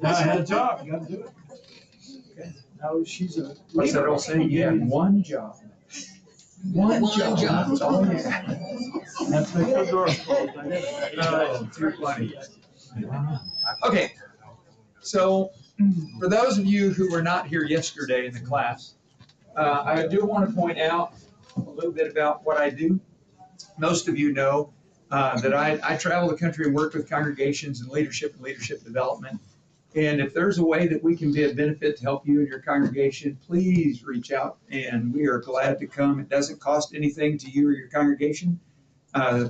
Now I had a job, you gotta do it. Now she's a. What's that old saying? You have one job. One job. That's all you have. That's make the door closed. Oh, too funny. Okay, so for those of you who were not here yesterday in the class, I do want to point out a little bit about what I do. Most of you know that I travel the country and work with congregations in leadership and leadership development. And if there's a way that we can be a benefit to help you and your congregation, please reach out, and we are glad to come. It doesn't cost anything to you or your congregation.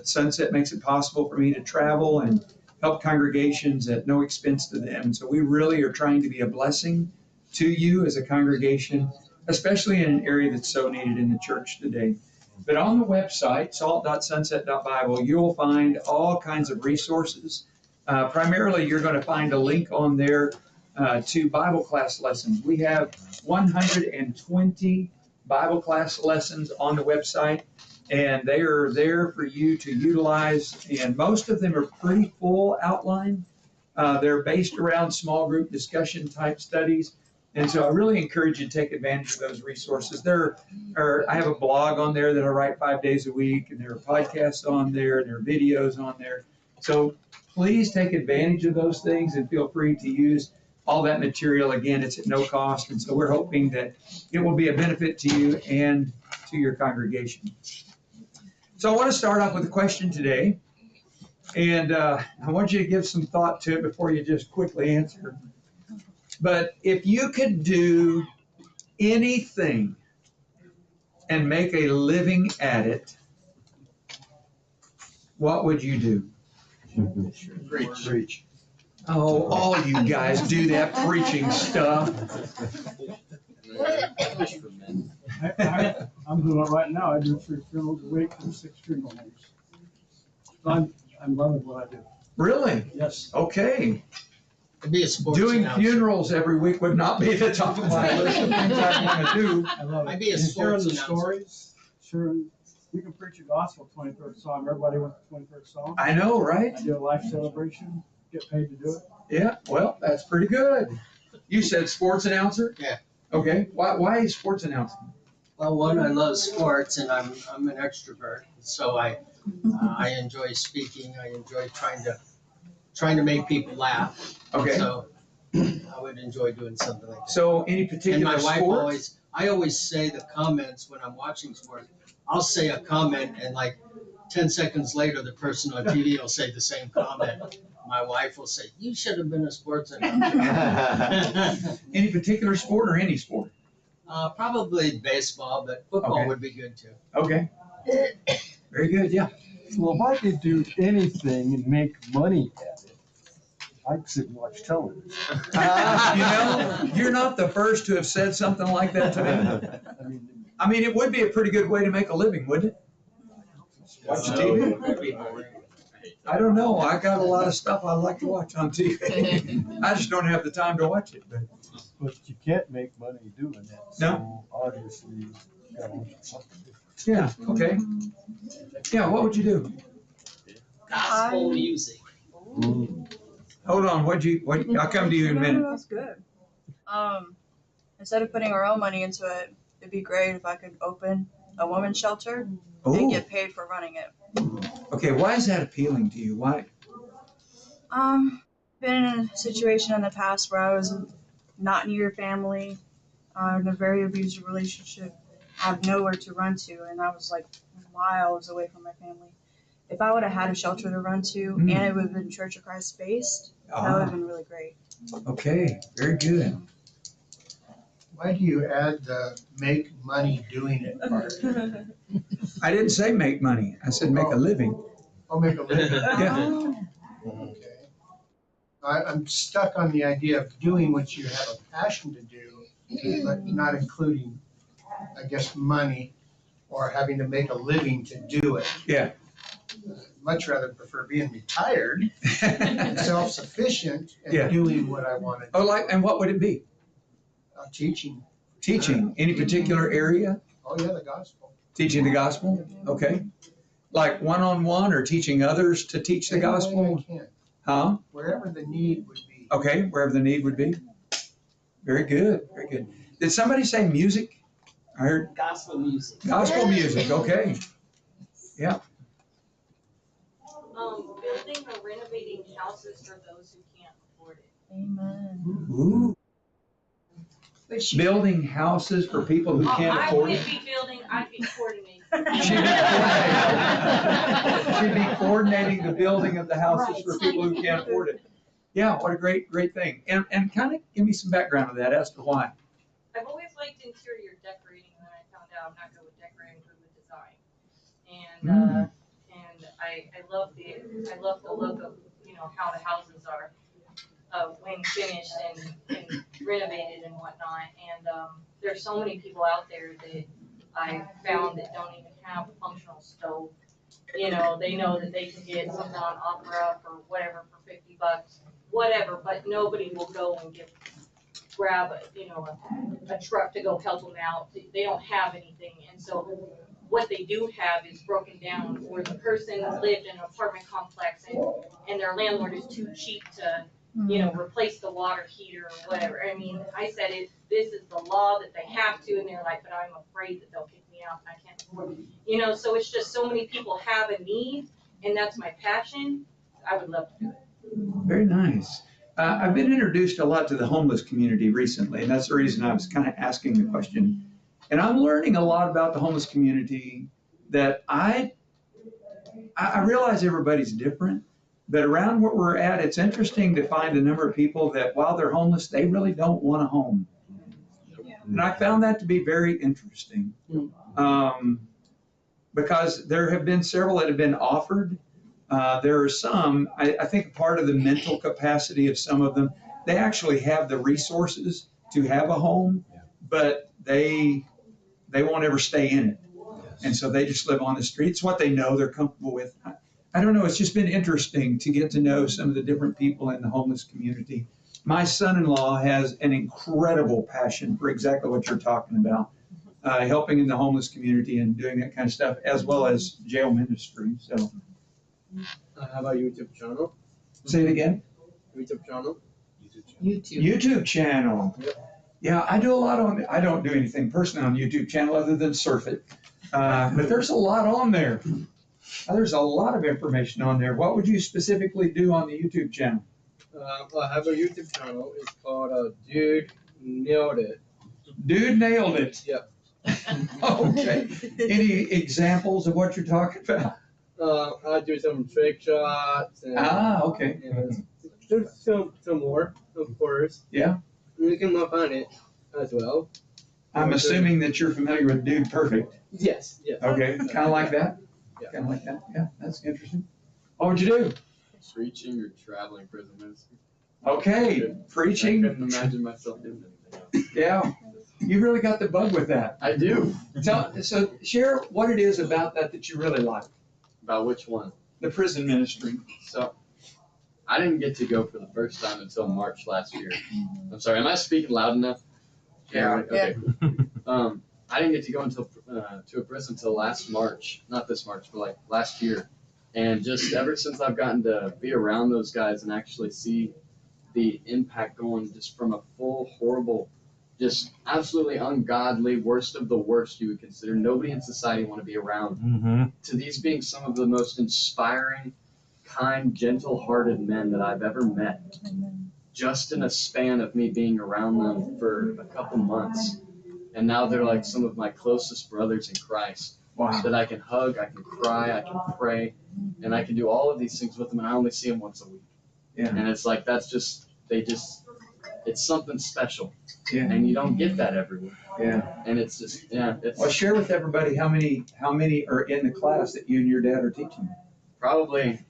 Sunset makes it possible for me to travel and help congregations at no expense to them. And so we really are trying to be a blessing to you as a congregation, especially in an area that's so needed in the church today. But on the website, salt.sunset.bible, you'll find all kinds of resources. Primarily, you're going to find a link on there to Bible class lessons. We have 120 Bible class lessons on the website, and they are there for you to utilize, and most of them are pretty full outline. They're based around small group discussion type studies, and so I really encourage you to take advantage of those resources. I have a blog on there that I write 5 days a week, and there are podcasts on there, and there are videos on there. So please take advantage of those things and feel free to use all that material. Again, it's at no cost, and so we're hoping that it will be a benefit to you and to your congregation. So I want to start off with a question today, and I want you to give some thought to it before you just quickly answer. But if you could do anything and make a living at it, what would you do? Preach. Oh, all you guys do that preaching stuff. I'm doing it right now. I do 3 funerals a week and 6 funeral homes. I'm loving what I do. Really? Yes. Okay. It'd be a sports Doing announcer. funerals every week would not be the top of my list of things I want to do. I love it. I'd be a And sports sharing the announcer. stories, sharing, you can preach a gospel 23rd Psalm. Everybody wants the 23rd Psalm. I know, right? I do a life celebration, get paid to do it. Yeah, well, that's pretty good. You said sports announcer? Yeah. Okay, why sports announcer? Well, one, I love sports, and I'm an extrovert, so I enjoy speaking. I enjoy trying to make people laugh. Okay, So I would enjoy doing something like that. so any And particular my wife sport? I always say the comments when I'm watching sports. I'll say a comment, and like 10 seconds later, the person on TV will say the same comment. My wife will say, "You should have been a sports announcer." Any particular sport or any sport? Probably baseball, but football Okay. would be good too. Okay. Very good, yeah. Well, if I could do anything and make money at it, I'd sit and watch television. You know, you're not the first to have said something like that to me. I mean, it would be a pretty good way to make a living, wouldn't it? Watch TV? I don't know. I got a lot of stuff I like to watch on TV. I just don't have the time to watch it. But you can't make money doing that. No. So obviously, you gotta look at something different. Yeah, okay. Yeah, what would you do? Gospel music. Hold on, I'll come to you in a minute. That's good. Instead of putting our own money into it, it'd be great if I could open a women's shelter and Oh, get paid for running it. okay, why is that appealing to you? Why? Been in a situation in the past where I was not near family, in a very abusive relationship, have nowhere to run to, and I was like miles away from my family. If I would have had a shelter to run to, and it would have been Church of Christ based, that would have been really great. Okay, very good. Why do you add the make money doing it part? I didn't say make money. I said make a living. I'll make a living. Yeah. Okay. I'm stuck on the idea of doing what you have a passion to do, but not including, I guess, money or having to make a living to do it. Yeah. Much rather prefer being retired, self-sufficient, Yeah. and doing what I want to do. Oh, and what would it be? Teaching. Teaching, any particular area? Oh, yeah, the gospel. Teaching the gospel? Okay. Like one-on-one or teaching others to teach the Any way gospel? I can, Huh? wherever the need would be. Okay, wherever the need would be. Very good, very good. Did somebody say music? I heard Gospel music. gospel music, okay. Building or renovating houses for those who can't afford it. Amen. Ooh, But she, building houses for people who can't I afford it. wouldn't be building, I'd be coordinating. She'd be coordinating the building of the houses for people who can't afford it. Yeah, what a great thing. And kind of give me some background of that as to why. I've always liked interior decorating, and then I found out I'm not good with decorating, good with design. And I love the look of, how the houses are, when finished and renovated and whatnot. And, there's so many people out there that I found that don't even have a functional stove. They know that they can get something on Opera for whatever, for $50, whatever, but nobody will go and grab a truck to go help them out. They don't have anything. And so what they do have is broken down, or the person lived in an apartment complex and their landlord is too cheap to, replace the water heater or whatever. I mean, I said this is the law that they have to, and they're like, but I'm afraid that they'll kick me out and I can't afford it. So it's just so many people have a need, and that's my passion. I would love to do it. Very nice. I've been introduced a lot to the homeless community recently, and that's the reason I was kind of asking the question. And I'm learning a lot about the homeless community that I realize everybody's different, but around where we're at, it's interesting to find the number of people that while they're homeless, they really don't want a home. And I found that to be very interesting, because there have been several that have been offered. There are some, I think part of the mental capacity of some of them, they actually have the resources to have a home, but they won't ever stay in it. And so they just live on the streets, what they know they're comfortable with. I don't know, it's just been interesting to get to know some of the different people in the homeless community. My son-in-law has an incredible passion for exactly what you're talking about, helping in the homeless community and doing that kind of stuff, as well as jail ministry. So, I have a YouTube channel. say it again. YouTube channel. YouTube channel. Yeah, I do a lot on. I don't do anything personally on YouTube channel other than surf it, but there's a lot on there. There's a lot of information on there. What would you specifically do on the YouTube channel? I have a YouTube channel. It's called Dude Nailed It. Dude nailed it. Yep. Okay. Any examples of what you're talking about? I do some trick shots. And, Okay. and there's some more, of course. Yeah. You can look on it as well. I'm assuming that you're familiar with Dude Perfect. Yes. Yes. Okay, kind of like that? Yeah. Kind of like that? Yeah, that's interesting. What would you do? Preaching or traveling prison ministry. Okay, I preaching. couldn't imagine myself doing anything else. Yeah, you really got the bug with that. I do. So share what it is about that you really like, About which one? the prison ministry. So, I didn't get to go for the first time until March last year. I'm sorry, am I speaking loud enough? Yeah. Okay. I didn't get to go until to a prison until last March, not this March, but like last year. And just ever since I've gotten to be around those guys and actually see the impact going just from a full, horrible, just absolutely ungodly, worst of the worst you would consider, nobody in society want to be around, to these being some of the most inspiring, kind, gentle-hearted men that I've ever met, just in a span of me being around them for a couple months. And now they're like some of my closest brothers in Christ. Wow. That I can hug, I can cry, I can pray, and I can do all of these things with them, and I only see them once a week. Yeah. And it's like, it's something special. Yeah. And you don't get that everywhere. Yeah. And it's just, Well, share with everybody how many are in the class that you and your dad are teaching. probably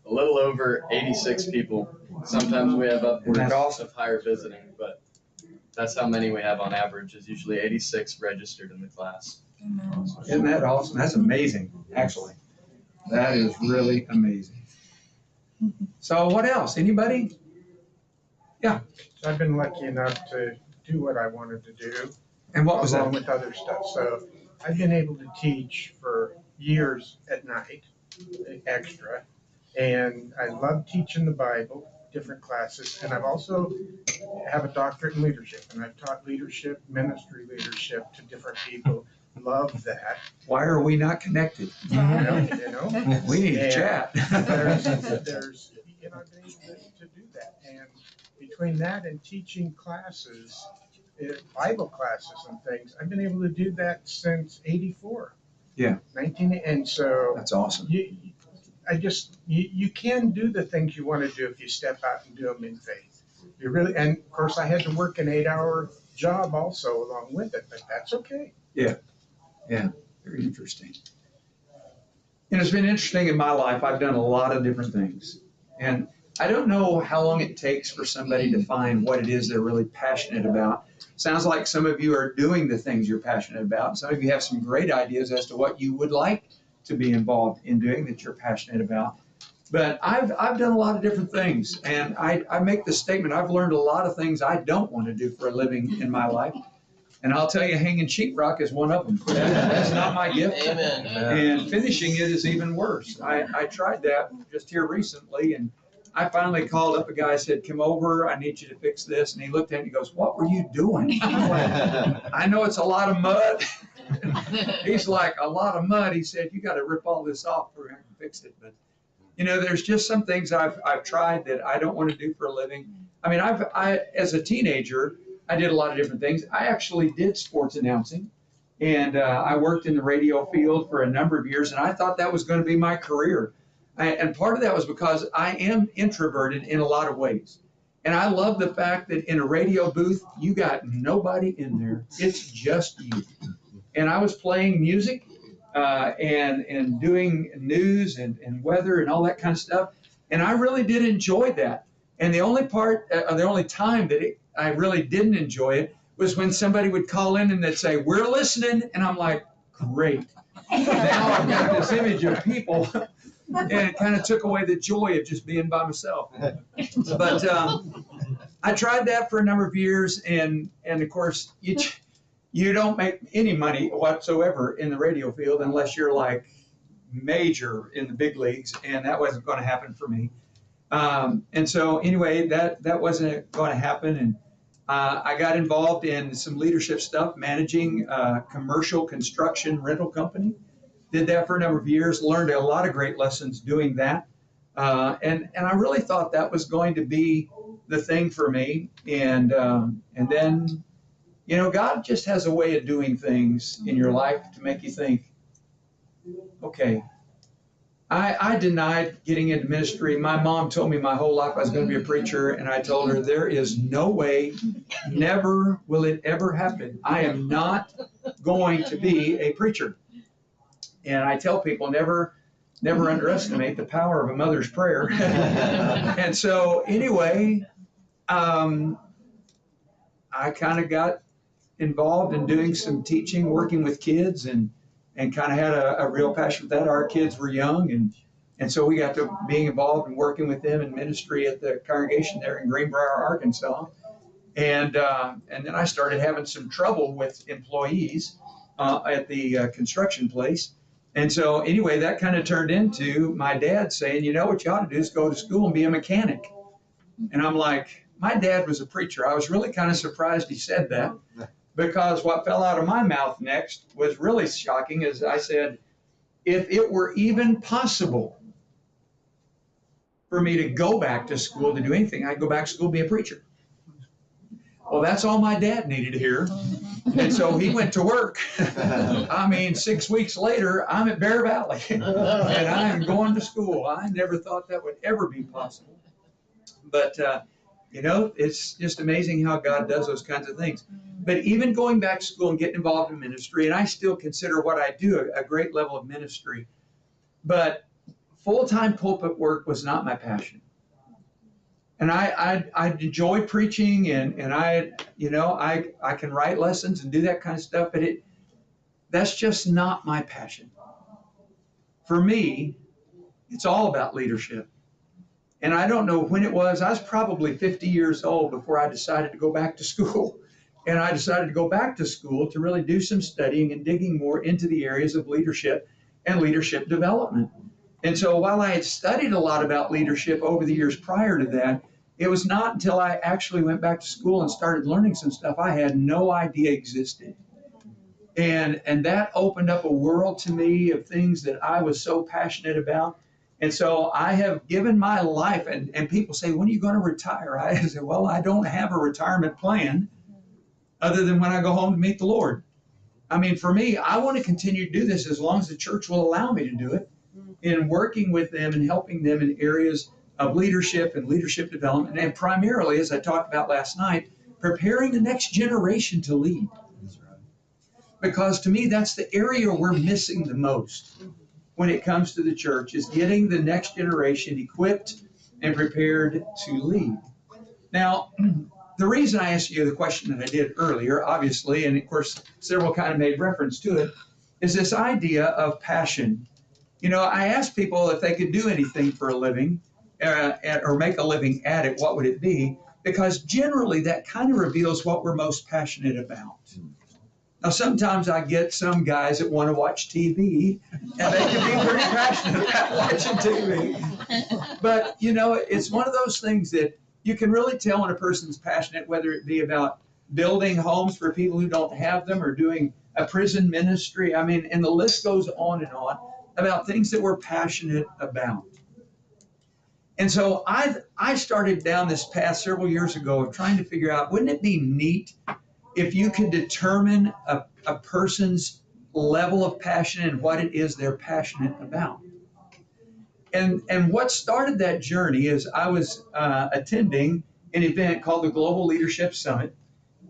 a little over 86 people. Sometimes we have upwards Isn't that awesome? of higher visiting, but that's how many we have on average, is usually 86 registered in the class. Isn't that awesome? That's amazing, actually. That is really amazing. So what else? Anybody? So I've been lucky enough to do what I wanted to do, And what was along that? with other stuff. So I've been able to teach for years at night, extra. And I love teaching the Bible. different classes, and I've also have a doctorate in leadership, and I've taught leadership, ministry leadership to different people. Love that. Why are we not connected? You know? We need to And chat. there's, you know, I've been able to do that. And between that and teaching classes, Bible classes and things, I've been able to do that since '84. Yeah. And so That's awesome. you can do the things you want to do if you step out and do them in faith. You really, and of course I had to work an 8-hour job also along with it, but that's okay. Very interesting. And it's been interesting in my life. I've done a lot of different things. And I don't know how long it takes for somebody to find what it is they're really passionate about. Sounds like some of you are doing the things you're passionate about. Some of you have some great ideas as to what you would like to be involved in doing that you're passionate about. But I've done a lot of different things. And I make the statement, I've learned a lot of things I don't want to do for a living in my life. And I'll tell you, hanging sheetrock is one of them. That's not my gift. Amen. And finishing it is even worse. I tried that just here recently, and I finally called up a guy, said, come over, I need you to fix this. And he looked at me and goes, what were you doing? I'm like, I know it's a lot of mud. He's like, a lot of mud. He said, you got to rip all this off before I can fix it. But, you know, there's just some things I've tried that I don't want to do for a living. I mean, as a teenager, I did a lot of different things. I actually did sports announcing, and I worked in the radio field for a number of years, and I thought that was going to be my career. And part of that was because I am introverted in a lot of ways. And I love the fact that in a radio booth, you got nobody in there. It's just you. And I was playing music and doing news and weather and all that kind of stuff. And I really did enjoy that. And the only time that I really didn't enjoy it was when somebody would call in and they'd say, we're listening. And I'm like, great. Now I've got this image of people. And it kind of took away the joy of just being by myself. But I tried that for a number of years. And of course, you don't make any money whatsoever in the radio field unless you're like major in the big leagues. And that wasn't going to happen for me. And so anyway, that wasn't going to happen. And I got involved in some leadership stuff, managing a commercial construction rental company. Did that for a number of years, learned a lot of great lessons doing that. And I really thought that was going to be the thing for me. And then, you know, God just has a way of doing things in your life to make you think, okay, I denied getting into ministry. My mom told me my whole life I was going to be a preacher, and I told her there is no way, never will it ever happen. I am not going to be a preacher. And I tell people never underestimate the power of a mother's prayer. And so anyway, I kind of got involved in doing some teaching, working with kids, and kind of had a real passion for that. Our kids were young, and so we got to being involved and working with them in ministry at the congregation there in Greenbrier, Arkansas. And then I started having some trouble with employees at the construction place. And so anyway, that kind of turned into my dad saying, you know, what you ought to do is go to school and be a mechanic. And I'm like, my dad was a preacher. I was really kind of surprised he said that, because what fell out of my mouth next was really shocking. As I said, if it were even possible for me to go back to school to do anything, I'd go back to school and be a preacher. Well, that's all my dad needed to hear. And so he went to work. I mean, 6 weeks later, I'm at Bear Valley and I'm going to school. I never thought that would ever be possible. But, you know, it's just amazing how God does those kinds of things. But even going back to school and getting involved in ministry, and I still consider what I do a great level of ministry, but full-time pulpit work was not my passion. And I enjoy preaching, and I can write lessons and do that kind of stuff, but that's just not my passion. For me, it's all about leadership. And I don't know when it was. I was probably 50 years old before I decided to go back to school. And I decided to go back to school to really do some studying and digging more into the areas of leadership and leadership development. And so while I had studied a lot about leadership over the years prior to that, It was not until I actually went back to school and started learning some stuff I had no idea existed. And that opened up a world to me of things that I was so passionate about. And so I have given my life, and people say, when are you going to retire? I say, well, I don't have a retirement plan other than when I go home to meet the Lord. I mean, for me, I want to continue to do this as long as the church will allow me to do it, in working with them and helping them in areas of leadership and leadership development, and primarily, as I talked about last night, preparing the next generation to lead. Because to me, that's the area we're missing the most when it comes to the church, is getting the next generation equipped and prepared to lead. Now, the reason I asked you the question that I did earlier, obviously, and of course, several kind of made reference to it, is this idea of passion. You know, I asked people if they could do anything for a living or make a living at it, what would it be? Because generally that kind of reveals what we're most passionate about. Now, sometimes I get some guys that want to watch TV, and they can be pretty passionate about watching TV. But, you know, it's one of those things that you can really tell when a person's passionate, whether it be about building homes for people who don't have them or doing a prison ministry. I mean, and the list goes on and on about things that we're passionate about. And so I started down this path several years ago of trying to figure out, wouldn't it be neat if you could determine a person's level of passion and what it is they're passionate about? And what started that journey is I was attending an event called the Global Leadership Summit,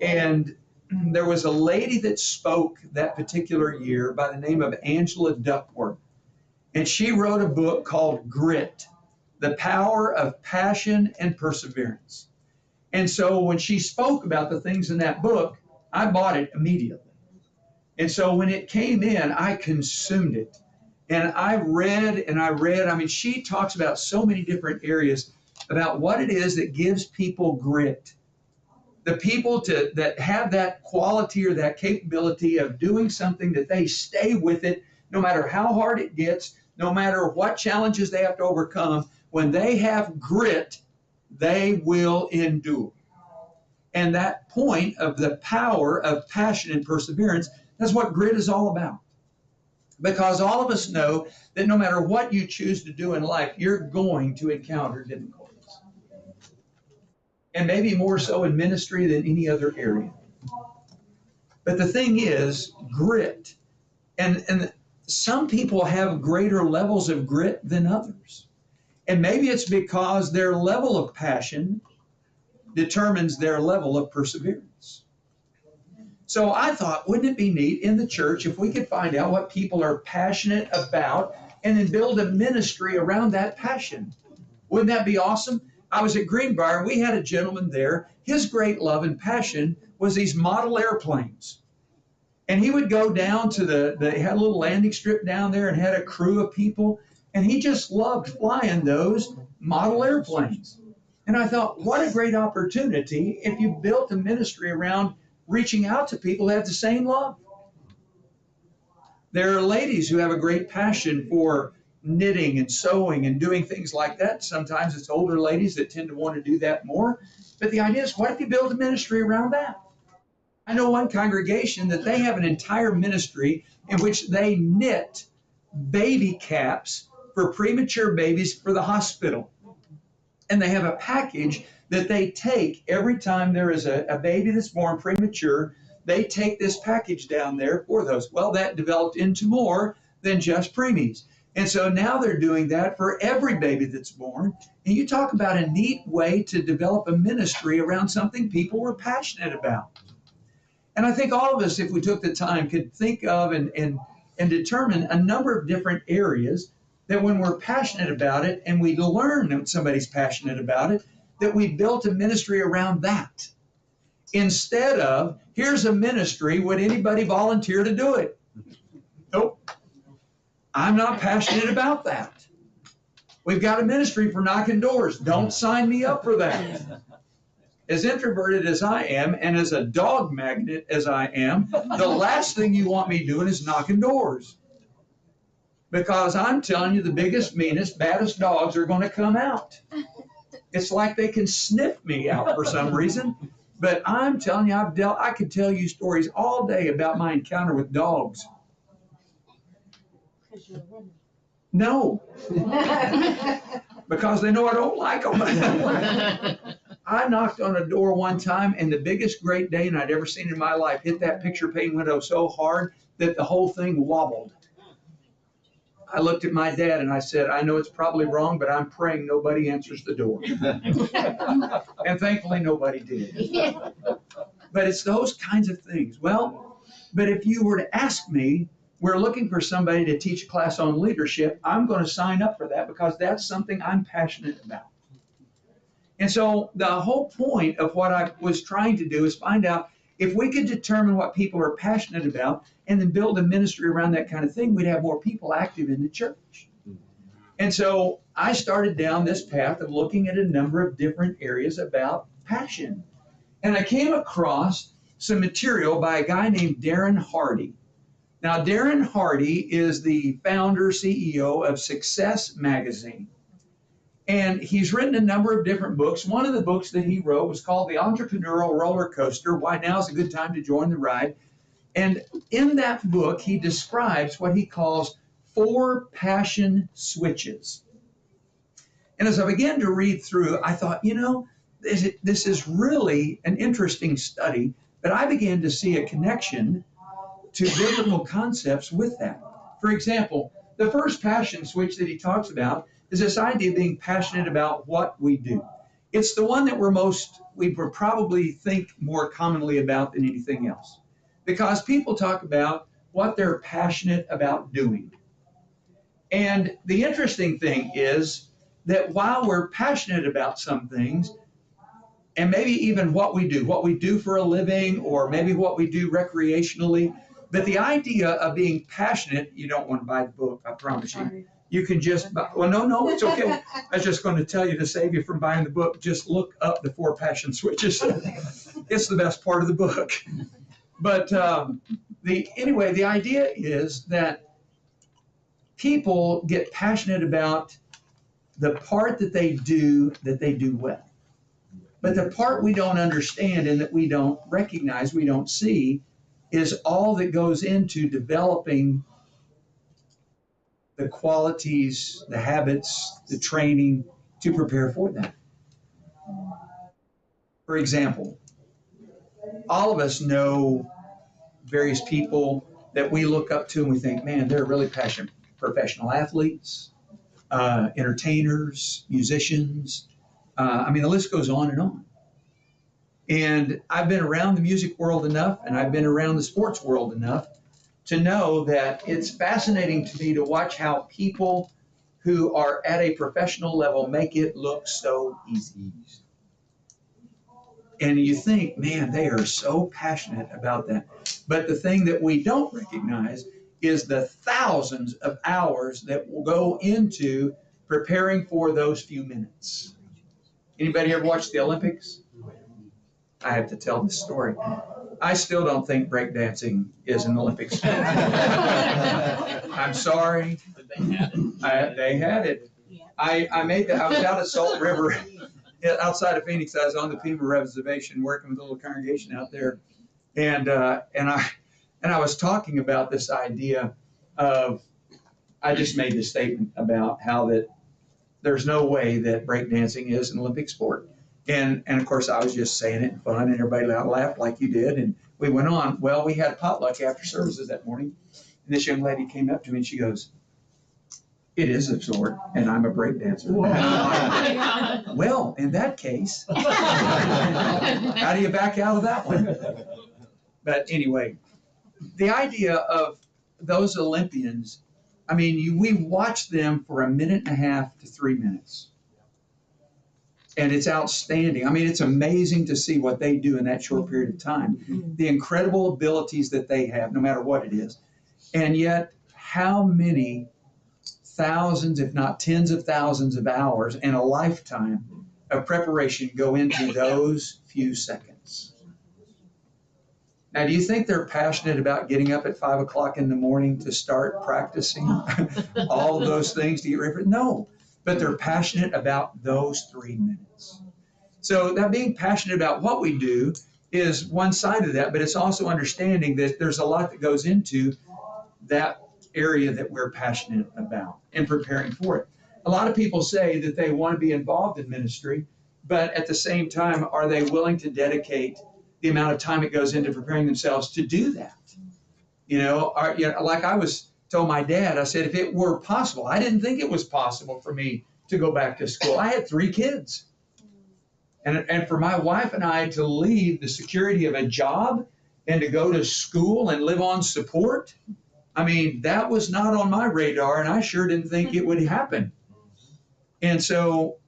and there was a lady that spoke that particular year by the name of Angela Duckworth, and she wrote a book called Grit: The Power of Passion and Perseverance. And so when she spoke about the things in that book, I bought it immediately. And so when it came in, I consumed it. And I read and I read. I mean, she talks about so many different areas about what it is that gives people grit. The people that have that quality or that capability of doing something, that they stay with it no matter how hard it gets, no matter what challenges they have to overcome. When they have grit, they will endure. And that point of the power of passion and perseverance, that's what grit is all about. Because all of us know that no matter what you choose to do in life, you're going to encounter difficulties. And maybe more so in ministry than any other area. But the thing is, grit. And some people have greater levels of grit than others. And maybe it's because their level of passion determines their level of perseverance. So I thought, wouldn't it be neat in the church if we could find out what people are passionate about and then build a ministry around that passion? Wouldn't that be awesome? I was at Greenbrier. We had a gentleman there. His great love and passion was these model airplanes. And he would go down to they had a little landing strip down there and had a crew of people. And he just loved flying those model airplanes. And I thought, what a great opportunity if you built a ministry around reaching out to people who have the same love. There are ladies who have a great passion for knitting and sewing and doing things like that. Sometimes it's older ladies that tend to want to do that more. But the idea is, what if you build a ministry around that? I know one congregation that they have an entire ministry in which they knit baby caps for premature babies for the hospital. And they have a package that they take every time there is a baby that's born premature. They take this package down there for those. Well, that developed into more than just preemies. And so now they're doing that for every baby that's born. And you talk about a neat way to develop a ministry around something people were passionate about. And I think all of us, if we took the time, could think of and determine a number of different areas that when we're passionate about it and we learn that somebody's passionate about it, that we built a ministry around that. Instead of, here's a ministry, would anybody volunteer to do it? Nope. I'm not passionate about that. We've got a ministry for knocking doors. Don't sign me up for that. As introverted as I am and as a dog magnet as I am, the last thing you want me doing is knocking doors. Because I'm telling you, the biggest, meanest, baddest dogs are going to come out. It's like they can sniff me out for some reason. But I'm telling you, I could tell you stories all day about my encounter with dogs. No, because they know I don't like them. I knocked on a door one time, and the biggest Great Dane I'd ever seen in my life hit that picture pane window so hard that the whole thing wobbled. I looked at my dad and I said, I know it's probably wrong, but I'm praying nobody answers the door. And thankfully nobody did. But it's those kinds of things. Well, but if you were to ask me, we're looking for somebody to teach a class on leadership, I'm going to sign up for that because that's something I'm passionate about. And so the whole point of what I was trying to do is find out if we could determine what people are passionate about and then build a ministry around that kind of thing, we'd have more people active in the church. And so I started down this path of looking at a number of different areas about passion. And I came across some material by a guy named Darren Hardy. Now, Darren Hardy is the founder, CEO of Success Magazine. And he's written a number of different books. One of the books that he wrote was called The Entrepreneurial Roller Coaster, Why Now is a Good Time to Join the Ride. And in that book, he describes what he calls 4 passion switches. And as I began to read through, I thought, this is really an interesting study, but I began to see a connection to biblical concepts with that. For example, the first passion switch that he talks about is this idea of being passionate about what we do. It's the one that we probably think more commonly about than anything else. Because people talk about what they're passionate about doing. And the interesting thing is that while we're passionate about some things, and maybe even what we do for a living, or maybe what we do recreationally, but the idea of being passionate, you don't want to buy the book, I promise you. You can just, no, it's okay. I was just going to tell you to save you from buying the book, just look up the 4 passion switches. It's the best part of the book. But the idea is that people get passionate about the part that they do well. But the part we don't understand and that we don't recognize, we don't see, is all that goes into developing the qualities, the habits, the training to prepare for that. For example, all of us know various people that we look up to and we think, man, they're really passionate professional athletes, entertainers, musicians. The list goes on and on. And I've been around the music world enough, and I've been around the sports world enough to know that it's fascinating to me to watch how people who are at a professional level make it look so easy. And you think, man, they are so passionate about that. But the thing that we don't recognize is the thousands of hours that will go into preparing for those few minutes. Anybody ever watch the Olympics? I have to tell this story. I still don't think breakdancing is an Olympic sport. I'm sorry. They had it. I was out at Salt River outside of Phoenix. I was on the Pima Reservation working with a little congregation out there. And I was talking about this idea of, I just made this statement about how that there's no way that breakdancing is an Olympic sport. And of course, I was just saying it in fun, and everybody laughed like you did. And we went on. Well, we had a potluck after services that morning. And this young lady came up to me and she goes, "It is a sport, and I'm a break dancer." Well, in that case, how do you back out of that one? But anyway, the idea of those Olympians, we watch them for 1.5 to 3 minutes. And it's outstanding. It's amazing to see what they do in that short period of time. The incredible abilities that they have, no matter what it is. And yet, how many thousands, if not tens of thousands of hours and a lifetime of preparation go into those few seconds? Now, do you think they're passionate about getting up at 5 o'clock in the morning to start practicing all of those things to get ready for it? No. but they're passionate about those 3 minutes. So that being passionate about what we do is one side of that, but it's also understanding that there's a lot that goes into that area that we're passionate about and preparing for it. A lot of people say that they want to be involved in ministry, but at the same time, are they willing to dedicate the amount of time it goes into preparing themselves to do that? Like I was told my dad, I said, if it were possible, I didn't think it was possible for me to go back to school. I had 3 kids. And for my wife and I to leave the security of a job and to go to school and live on support, I mean, that was not on my radar, and I sure didn't think it would happen. And so,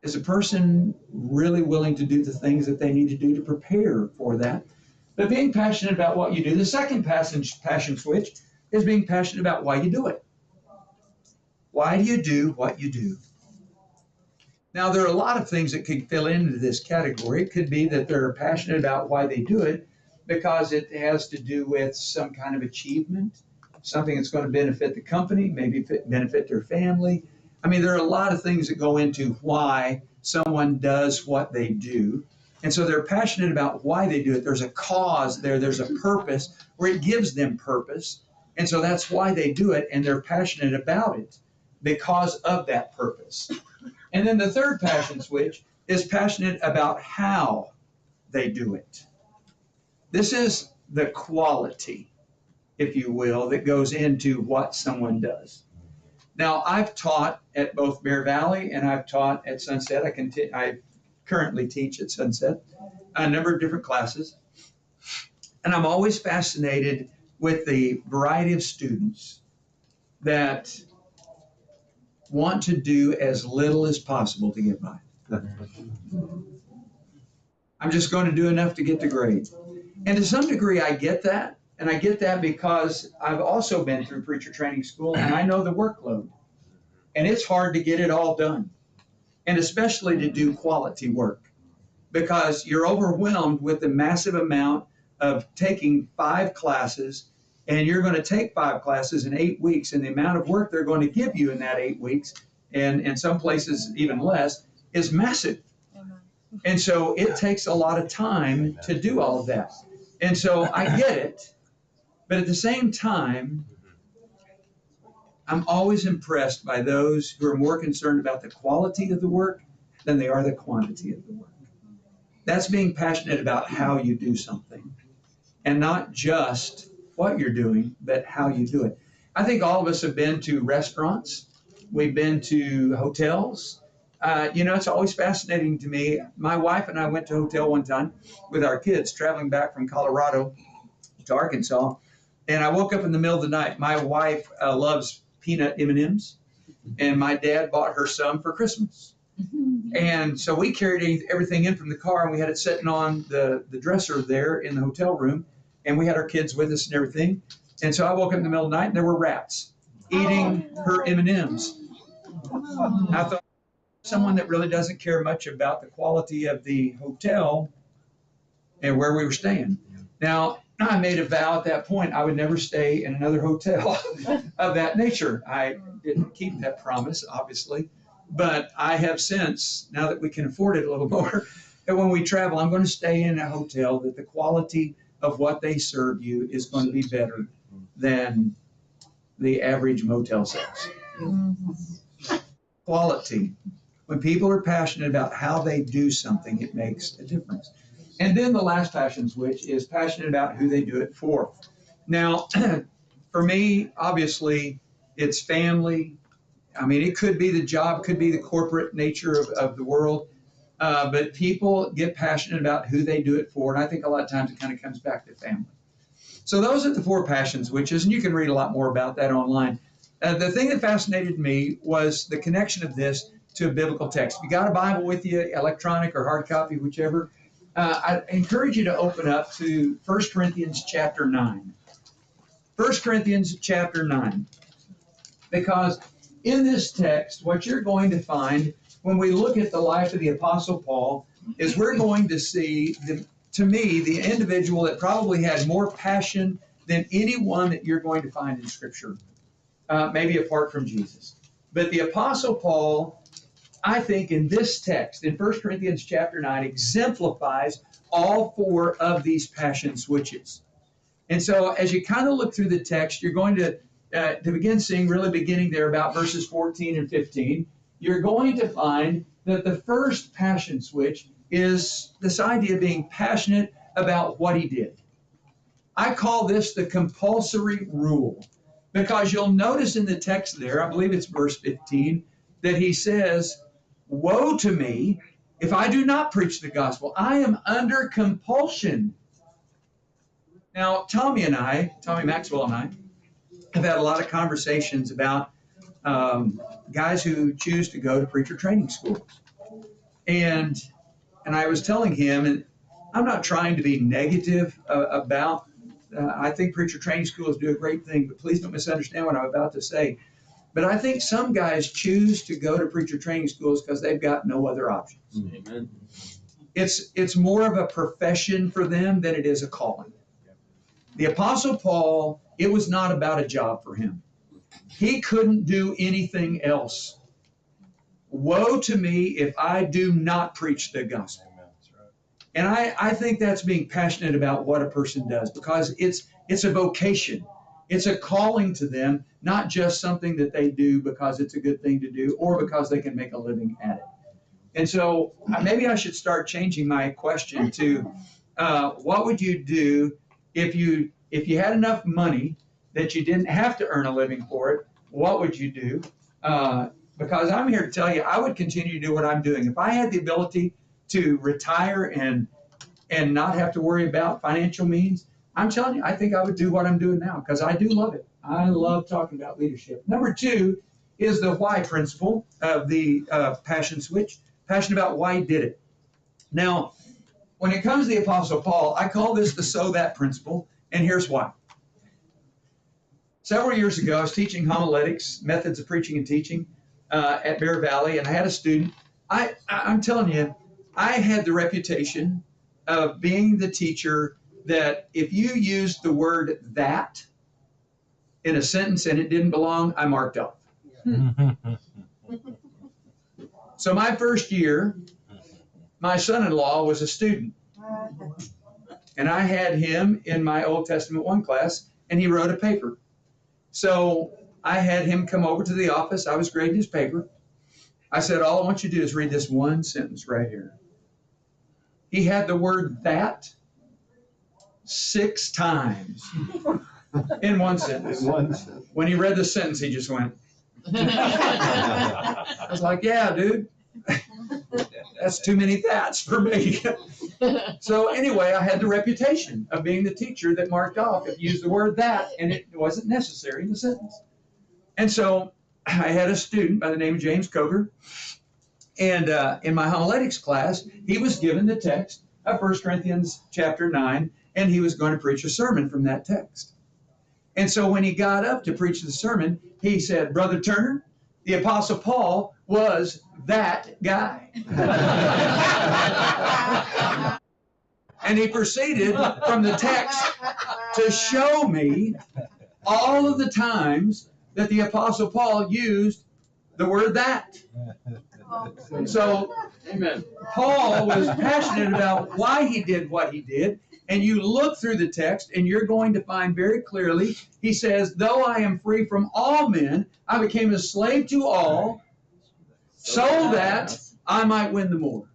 is a person really willing to do the things that they need to do to prepare for that? But being passionate about what you do. The second passion switch is being passionate about why you do it. Why do you do what you do? Now, there are a lot of things that could fill into this category. It could be that they're passionate about why they do it because it has to do with some kind of achievement, something that's going to benefit the company, maybe benefit their family. I mean, there are a lot of things that go into why someone does what they do. And so they're passionate about why they do it. There's a cause there, there's a purpose where it gives them purpose. And so that's why they do it, and they're passionate about it because of that purpose. And then the third passion switch is passionate about how they do it. This is the quality, if you will, that goes into what someone does. Now, I've taught at both Bear Valley and I've taught at Sunset. I currently teach at Sunset a number of different classes. And I'm always fascinated with the variety of students that want to do as little as possible to get by. I'm just going to do enough to get the grade. And to some degree, I get that. And I get that because I've also been through preacher training school, and I know the workload. And it's hard to get it all done, and especially to do quality work, because you're overwhelmed with the massive amount of taking 5 classes, and you're going to take 5 classes in 8 weeks, and the amount of work they're going to give you in that 8 weeks, and in some places even less, is massive. And so it takes a lot of time to do all of that. And so I get it, but at the same time, I'm always impressed by those who are more concerned about the quality of the work than they are the quantity of the work. That's being passionate about how you do something, and not just what you're doing, but how you do it. I think all of us have been to restaurants. We've been to hotels. It's always fascinating to me. My wife and I went to a hotel one time with our kids traveling back from Colorado to Arkansas. And I woke up in the middle of the night. My wife loves peanut M&Ms, and my dad bought her some for Christmas. And so we carried everything in from the car, and we had it sitting on the dresser there in the hotel room, and we had our kids with us and everything. And so I woke up in the middle of the night, and there were rats eating her M&Ms. I thought, someone that really doesn't care much about the quality of the hotel and where we were staying. Now, I made a vow at that point I would never stay in another hotel of that nature. I didn't keep that promise, obviously, but I have since, now that we can afford it a little more, that when we travel, I'm going to stay in a hotel that the quality of what they serve you is going to be better than the average motel sales. Quality. When people are passionate about how they do something, it makes a difference. And then the last passion switch is passionate about who they do it for. Now, for me, obviously, it's family. I mean, it could be the job, could be the corporate nature of the world. But people get passionate about who they do it for. And I think a lot of times it kind of comes back to family. So those are the 4 passion switches, and you can read a lot more about that online. The thing that fascinated me was the connection of this to a biblical text. If you got a Bible with you, electronic or hard copy, whichever, I encourage you to open up to 1 Corinthians chapter 9. 1 Corinthians chapter 9. Because in this text, what you're going to find when we look at the life of the Apostle Paul is we're going to see, to me, the individual that probably had more passion than anyone that you're going to find in Scripture, maybe apart from Jesus. But the Apostle Paul, I think in this text, in 1 Corinthians chapter 9, exemplifies all four of these passion switches. And so as you kind of look through the text, you're going to begin seeing, really beginning there about verses 14 and 15, you're going to find that the first passion switch is this idea of being passionate about what he did. I call this the compulsory rule, because you'll notice in the text there, I believe it's verse 15, that he says, "Woe to me if I do not preach the gospel. I am under compulsion." Now, Tommy Maxwell and I, have had a lot of conversations about guys who choose to go to preacher training schools. And I was telling him, and I'm not trying to be negative about, I think preacher training schools do a great thing, but please don't misunderstand what I'm about to say. But I think some guys choose to go to preacher training schools because they've got no other options. Amen. It's more of a profession for them than it is a calling. The Apostle Paul, it was not about a job for him. He couldn't do anything else. Woe to me if I do not preach the gospel. And I think that's being passionate about what a person does, because it's a vocation. It's a calling to them, not just something that they do because it's a good thing to do or because they can make a living at it. And so maybe I should start changing my question to what would you do if you had enough money that you didn't have to earn a living for it? What would you do? Because I'm here to tell you, I would continue to do what I'm doing. If I had the ability to retire and not have to worry about financial means, I'm telling you, I think I would do what I'm doing now, because I do love it. I love talking about leadership. Number two is the why principle of the passion switch. Passionate about why he did it. Now, when it comes to the Apostle Paul, I call this the so that principle, and here's why. Several years ago, I was teaching homiletics, methods of preaching and teaching at Bear Valley, and I had a student. I'm telling you, I had the reputation of being the teacher that if you used the word "that" in a sentence and it didn't belong, I marked off. So my first year, my son-in-law was a student. And I had him in my Old Testament 1 class, and he wrote a paper. So I had him come over to the office. I was grading his paper. I said, all I want you to do is read this one sentence right here. He had the word "that" 6 times in one sentence. When he read the sentence, he just went. I was like, yeah, dude, that's too many "that's" for me. So anyway, I had the reputation of being the teacher that marked off if you used the word "that" and it wasn't necessary in the sentence. And so I had a student by the name of James Coker, and in my homiletics class, he was given the text of 1 Corinthians chapter 9, and he was going to preach a sermon from that text. And so when he got up to preach the sermon, he said, "Brother Turner, the Apostle Paul was that guy." And he proceeded from the text to show me all of the times that the Apostle Paul used the word "that." So, amen. Paul was passionate about why he did what he did. And you look through the text and you're going to find very clearly, he says, though I am free from all men, I became a slave to all so that I might win the more.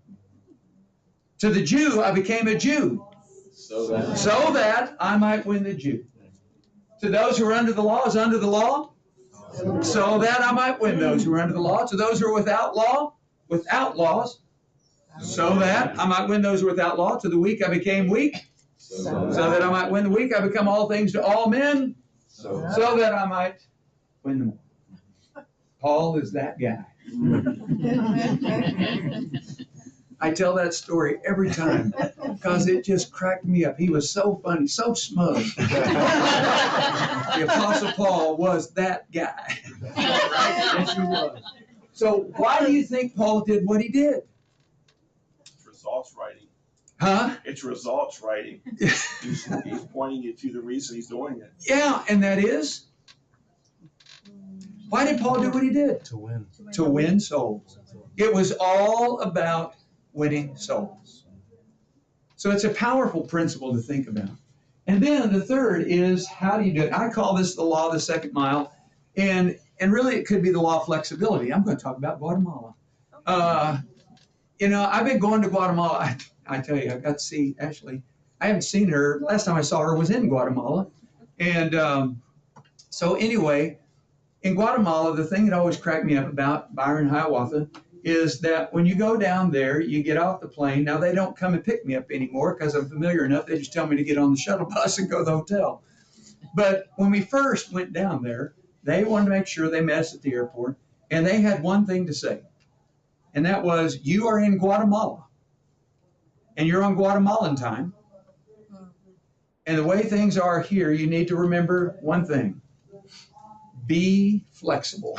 To the Jew, I became a Jew so that I might win the Jew. To those who are under the law is under the law, so that I might win those who are under the law. To those who are without laws, so that I might win those who are without law. To the weak, I became weak, so that I might win the weak. I become all things to all men, so that I might win them all. Paul is that guy. I tell that story every time because it just cracked me up. He was so funny, so smug. The Apostle Paul was that guy. Yes, he was. So why do you think Paul did what he did? Results writing. Huh? It's results writing. He's pointing you to the reason he's doing it. Yeah, and that is? Why did Paul do what he did? To win. To win souls. It was all about winning souls. So it's a powerful principle to think about. And then the third is, how do you do it? I call this the law of the second mile. And really it could be the law of flexibility. I'm going to talk about Guatemala. I've been going to Guatemala. I tell you, I got to see Ashley. I haven't seen her. Last time I saw her was in Guatemala. And so anyway, in Guatemala, the thing that always cracked me up about Byron Hiawatha is that when you go down there, you get off the plane. Now, they don't come and pick me up anymore because I'm familiar enough. They just tell me to get on the shuttle bus and go to the hotel. But when we first went down there, they wanted to make sure they met us at the airport. And they had one thing to say. And that was, you are in Guatemala. And you're on Guatemalan time. And the way things are here, you need to remember one thing. Be flexible.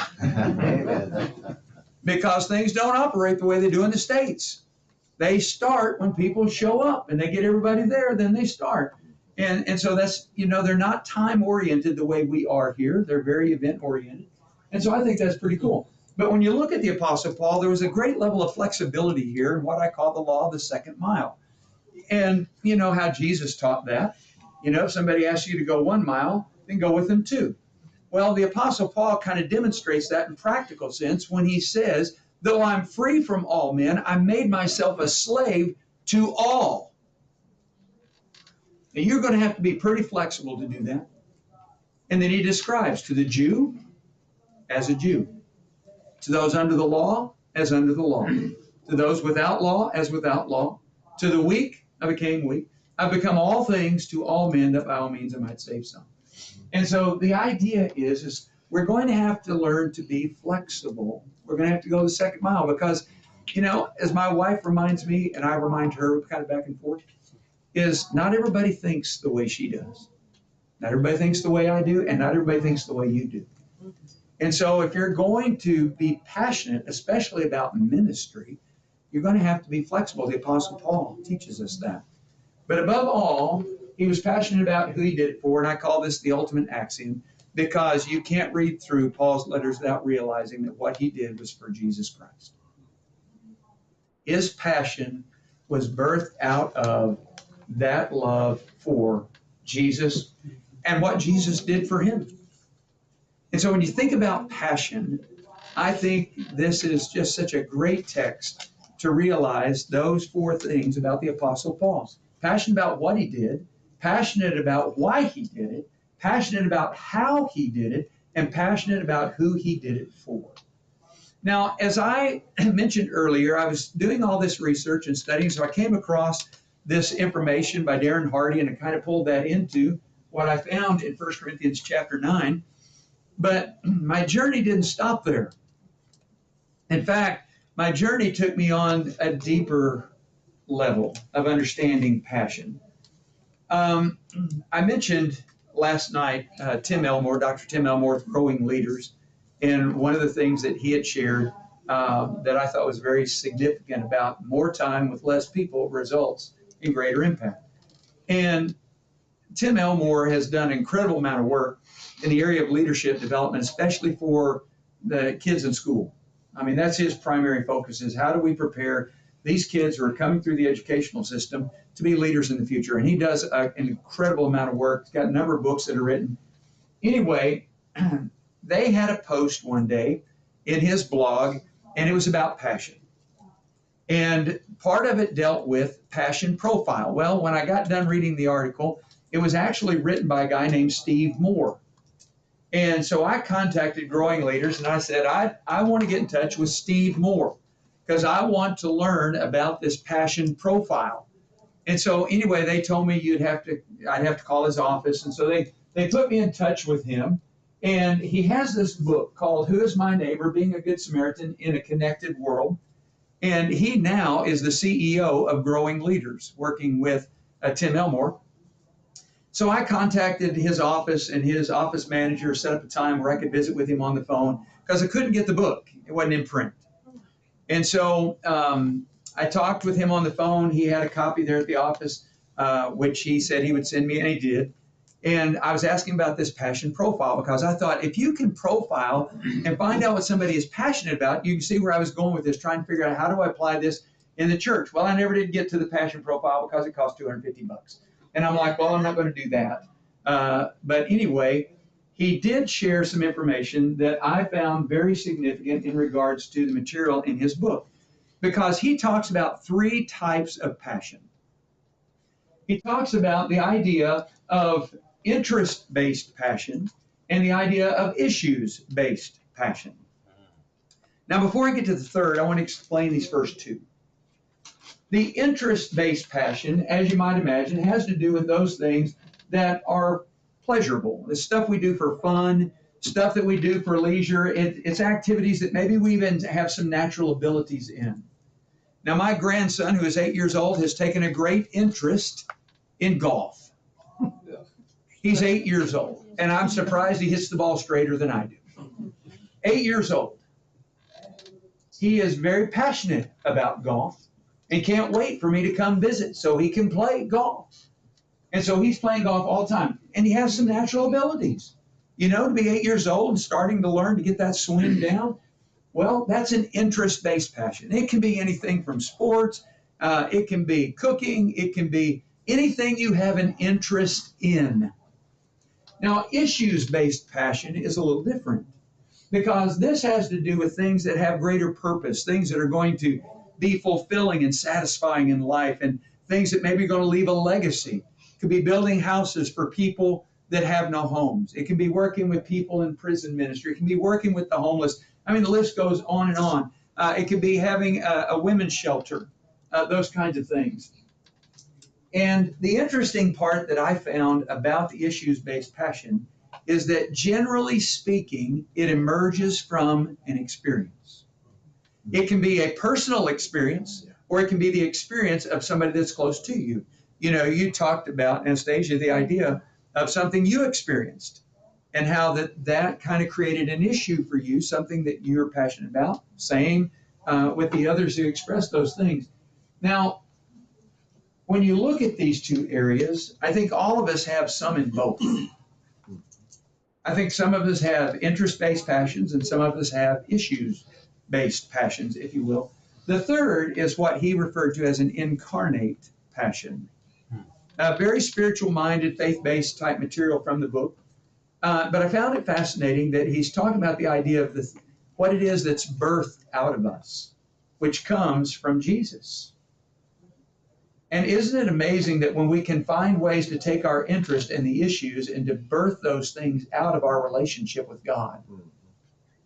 Because things don't operate the way they do in the States. They start when people show up and they get everybody there, then they start. And so that's, they're not time oriented the way we are here. They're very event oriented. And so I think that's pretty cool. But when you look at the Apostle Paul, there was a great level of flexibility here in what I call the law of the second mile. And you know how Jesus taught that. If somebody asks you to go 1 mile, then go with them 2. Well, the Apostle Paul kind of demonstrates that in practical sense when he says, though I'm free from all men, I made myself a slave to all. Now, you're going to have to be pretty flexible to do that. And then he describes to the Jew as a Jew, to those under the law as under the law, to those without law as without law, to the weak I became weak. I've become all things to all men that by all means I might save some. And so the idea is we're going to have to learn to be flexible. We're going to have to go the second mile because, as my wife reminds me and I remind her kind of back and forth, is not everybody thinks the way she does. Not everybody thinks the way I do, and not everybody thinks the way you do. And so if you're going to be passionate, especially about ministry, you're going to have to be flexible. The Apostle Paul teaches us that. But above all, he was passionate about who he did it for, and I call this the ultimate axiom, because you can't read through Paul's letters without realizing that what he did was for Jesus Christ. His passion was birthed out of that love for Jesus and what Jesus did for him. And so when you think about passion, I think this is just such a great text to realize those 4 things about the Apostle Paul. Passionate about what he did, passionate about why he did it, passionate about how he did it, and passionate about who he did it for. Now, as I mentioned earlier, I was doing all this research and studying, so I came across this information by Darren Hardy, and I kind of pulled that into what I found in 1 Corinthians chapter 9. But my journey didn't stop there. In fact, my journey took me on a deeper level of understanding passion. I mentioned last night Tim Elmore, Dr. Tim Elmore, Growing Leaders, and one of the things that he had shared that I thought was very significant about more time with less people results in greater impact. And Tim Elmore has done an incredible amount of work in the area of leadership development, especially for the kids in school. I mean, that's his primary focus, is how do we prepare these kids who are coming through the educational system to be leaders in the future. And he does an incredible amount of work. He's got a number of books that are written. Anyway, they had a post one day in his blog, and it was about passion. And part of it dealt with passion profile. Well, when I got done reading the article, it was actually written by a guy named Steve Moore. And so I contacted Growing Leaders, and I said, I want to get in touch with Steve Moore because I want to learn about this passion profile. And so anyway, they told me I'd have to call his office. And so they put me in touch with him. And he has this book called Who is My Neighbor? Being a Good Samaritan in a Connected World. And he now is the CEO of Growing Leaders, working with Tim Elmore. So I contacted his office, and his office manager set up a time where I could visit with him on the phone because I couldn't get the book. It wasn't in print. And so I talked with him on the phone. He had a copy there at the office, which he said he would send me, and he did. And I was asking about this passion profile because I thought if you can profile and find out what somebody is passionate about, you can see where I was going with this, trying to figure out how do I apply this in the church. Well, I never did get to the passion profile because it cost $250. And I'm like, well, I'm not going to do that. But anyway, he did share some information that I found very significant in regards to the material in his book, because he talks about 3 types of passion. He talks about the idea of interest-based passion and the idea of issues-based passion. Now, before I get to the third, I want to explain these first 2. The interest-based passion, as you might imagine, has to do with those things that are pleasurable. The stuff we do for fun, stuff that we do for leisure. It's activities that maybe we even have some natural abilities in. Now, my grandson, who is 8 years old, has taken a great interest in golf. He's 8 years old, and I'm surprised he hits the ball straighter than I do. 8 years old. He is very passionate about golf and can't wait for me to come visit so he can play golf. And so he's playing golf all the time, and he has some natural abilities. You know, to be 8 years old and starting to learn to get that swing down, well, that's an interest-based passion. It can be anything from sports, it can be cooking, it can be anything you have an interest in. Now, issues-based passion is a little different, because this has to do with things that have greater purpose, things that are going to be fulfilling and satisfying in life, and things that maybe are going to leave a legacy. It could be building houses for people that have no homes. It can be working with people in prison ministry. It can be working with the homeless. I mean, the list goes on and on. It could be having a women's shelter, those kinds of things. And the interesting part that I found about the issues-based passion is that generally speaking, it emerges from an experience. It can be a personal experience, or it can be the experience of somebody that's close to you. You know, you talked about, Anastasia, the idea of something you experienced and how that kind of created an issue for you, something that you're passionate about. Same with the others who express those things. Now, when you look at these 2 areas, I think all of us have some in both. I think some of us have interest-based passions and some of us have issues-based passions, if you will. The third is what he referred to as an incarnate passion. Very spiritual-minded, faith-based type material from the book. But I found it fascinating that he's talking about the idea of what it is that's birthed out of us, which comes from Jesus. And isn't it amazing that when we can find ways to take our interest in the issues and to birth those things out of our relationship with God,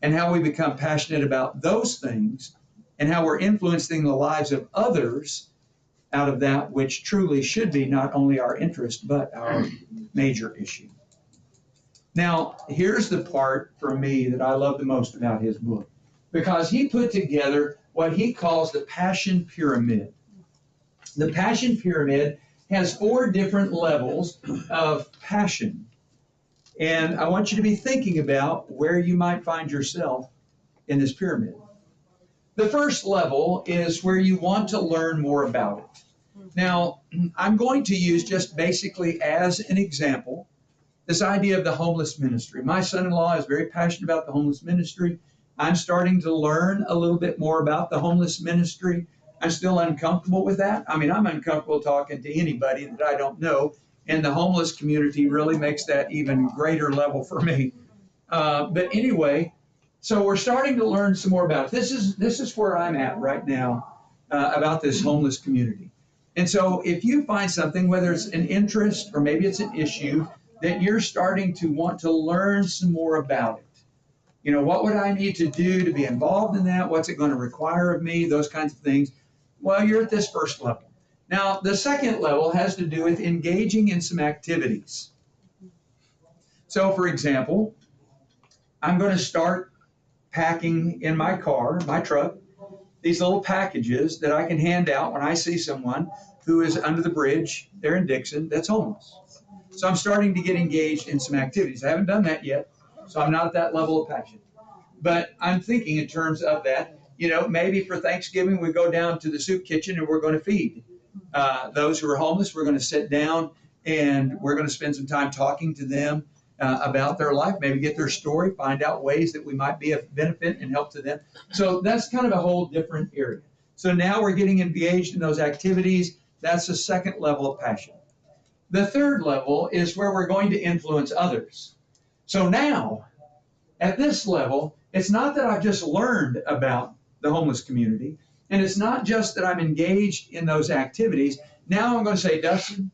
and how we become passionate about those things, and how we're influencing the lives of others out of that which truly should be not only our interest, but our major issue. Now, here's the part for me that I love the most about his book, because he put together what he calls the passion pyramid. The passion pyramid has 4 different levels of passion. And I want you to be thinking about where you might find yourself in this pyramid. The first level is where you want to learn more about it. Now, I'm going to use just basically as an example this idea of the homeless ministry. My son-in-law is very passionate about the homeless ministry. I'm starting to learn a little bit more about the homeless ministry. I'm still uncomfortable with that. I mean, I'm uncomfortable talking to anybody that I don't know, and the homeless community really makes that even greater level for me. But anyway, so we're starting to learn some more about it. This is where I'm at right now about this homeless community. And so if you find something, whether it's an interest or maybe it's an issue, that you're starting to want to learn some more about it. You know, what would I need to do to be involved in that? What's it going to require of me? Those kinds of things. Well, you're at this first level. Now, the second level has to do with engaging in some activities. So, for example, I'm going to start packing in my car, my truck, these little packages that I can hand out when I see someone who is under the bridge there in Dixon that's homeless. So I'm starting to get engaged in some activities. I haven't done that yet, so I'm not at that level of passion. But I'm thinking in terms of that, you know, maybe for Thanksgiving we go down to the soup kitchen and we're going to feed those who are homeless. We're going to sit down and we're going to spend some time talking to them about their life, maybe get their story, find out ways that we might be of benefit and help to them. So that's kind of a whole different area. So now we're getting engaged in those activities. That's the second level of passion. The third level is where we're going to influence others. So now, at this level, it's not that I've just learned about the homeless community, and it's not just that I'm engaged in those activities. Now I'm going to say, Dustin,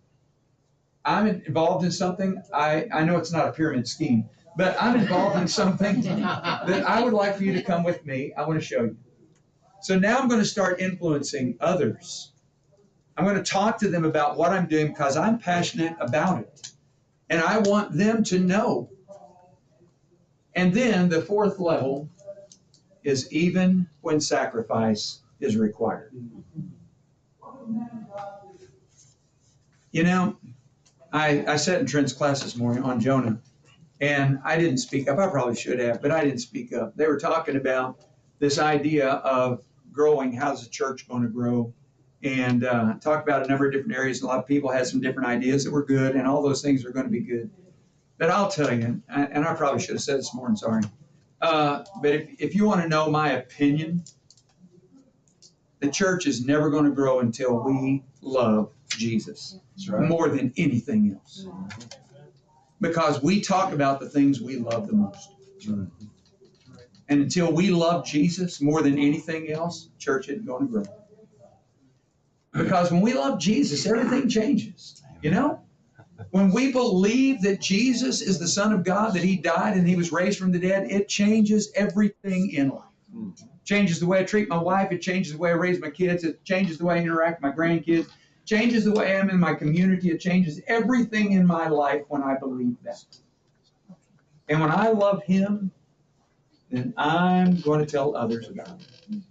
I'm involved in something. I know it's not a pyramid scheme, but I'm involved in something that I would like for you to come with me. I want to show you. So now I'm going to start influencing others. I'm going to talk to them about what I'm doing because I'm passionate about it. And I want them to know. And then the fourth level is even when sacrifice is required. You know, I sat in Trent's class this morning on Jonah, and I didn't speak up. I probably should have, but I didn't speak up. They were talking about this idea of growing. How's the church going to grow? And talk about a number of different areas. A lot of people had some different ideas that were good, and all those things are going to be good. But I'll tell you, and I probably should have said this morning, sorry. But if you want to know my opinion, the church is never going to grow until we love Jesus more than anything else. Because we talk about the things we love the most. And until we love Jesus more than anything else, church isn't going to grow. Because when we love Jesus, everything changes. You know? When we believe that Jesus is the Son of God, that He died and He was raised from the dead, it changes everything in life. Changes the way I treat my wife. It changes the way I raise my kids. It changes the way I interact with my grandkids. Changes the way I am in my community. It changes everything in my life when I believe that. And when I love Him, then I'm going to tell others about it.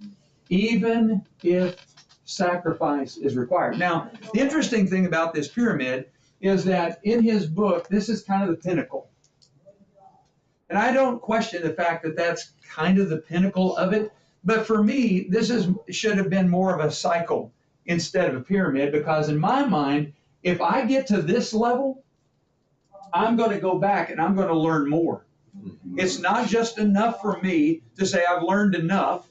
Even if sacrifice is required. Now, the interesting thing about this pyramid is that in his book, this is kind of the pinnacle. And I don't question the fact that that's kind of the pinnacle of it. But for me, this should have been more of a cycle instead of a pyramid, because in my mind, if I get to this level, I'm going to go back and I'm going to learn more. It's not just enough for me to say I've learned enough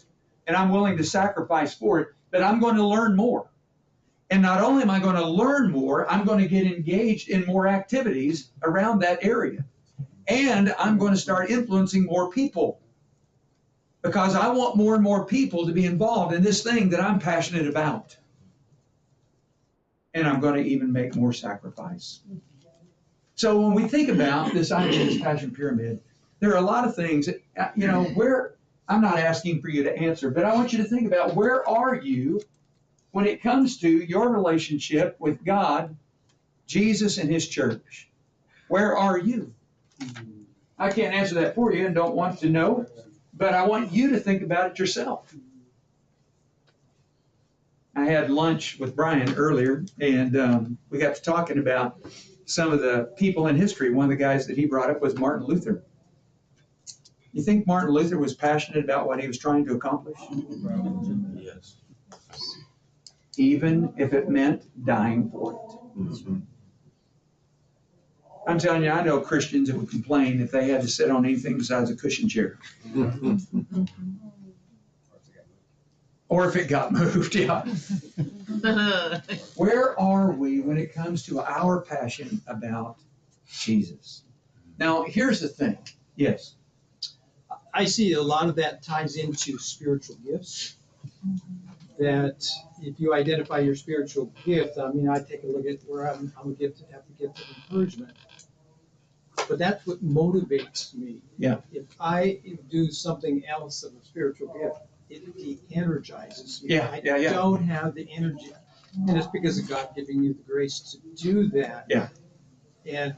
and I'm willing to sacrifice for it, but I'm going to learn more. And not only am I going to learn more, I'm going to get engaged in more activities around that area. And I'm going to start influencing more people, because I want more and more people to be involved in this thing that I'm passionate about. And I'm going to even make more sacrifice. So when we think about this idea of this passion pyramid, there are a lot of things that, you know, where I'm not asking for you to answer, but I want you to think about, where are you when it comes to your relationship with God, Jesus, and His church? Where are you? I can't answer that for you and don't want to know, but I want you to think about it yourself. I had lunch with Brian earlier, and we got to talking about some of the people in history. One of the guys that he brought up was Martin Luther. You think Martin Luther was passionate about what he was trying to accomplish? Yes. Even if it meant dying for it. Mm-hmm. I'm telling you, I know Christians that would complain if they had to sit on anything besides a cushion chair. Or if it got moved, yeah. Where are we when it comes to our passion about Jesus? Now, here's the thing. Yes. I see a lot of that ties into spiritual gifts. That if you identify your spiritual gift, I mean, I take a look at where I'm a gift, have the gift of encouragement. But that's what motivates me. Yeah. If I do something else of a spiritual gift, it de-energizes me. Yeah, I yeah. don't have the energy. And it's because of God giving you the grace to do that. Yeah. And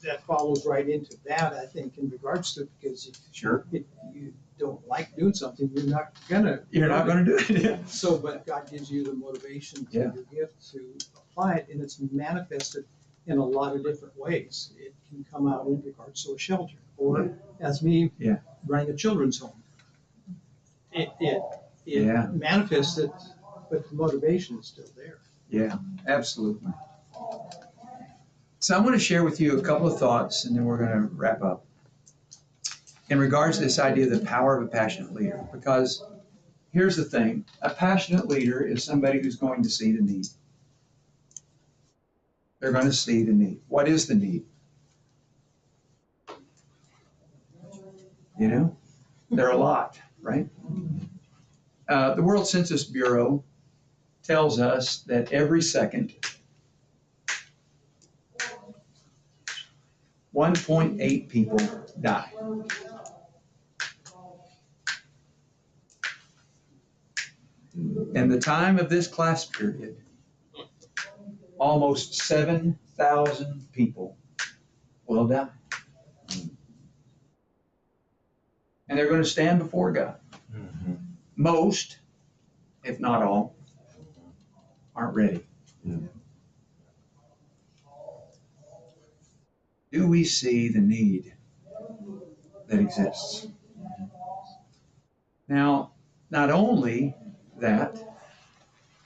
that follows right into that, I think, in regards to it, because if you don't like doing something, you're not going to do it. Yeah. So, but God gives you the motivation to your gift to apply it, and it's manifested in a lot of different ways. It can come out in regards to a shelter, or as me running a children's home. It manifested, but the motivation is still there. Yeah, absolutely. So I'm going to share with you a couple of thoughts, and then we're going to wrap up. In regards to this idea of the power of a passionate leader, because here's the thing, a passionate leader is somebody who's going to see the need. They're going to see the need. What is the need? You know, there are a lot, right? The World Census Bureau tells us that every second, 1.8 people die. In the time of this class period, almost 7,000 people will die. And they're going to stand before God. Most, if not all, aren't ready. Do we see the need that exists? Now, not only that,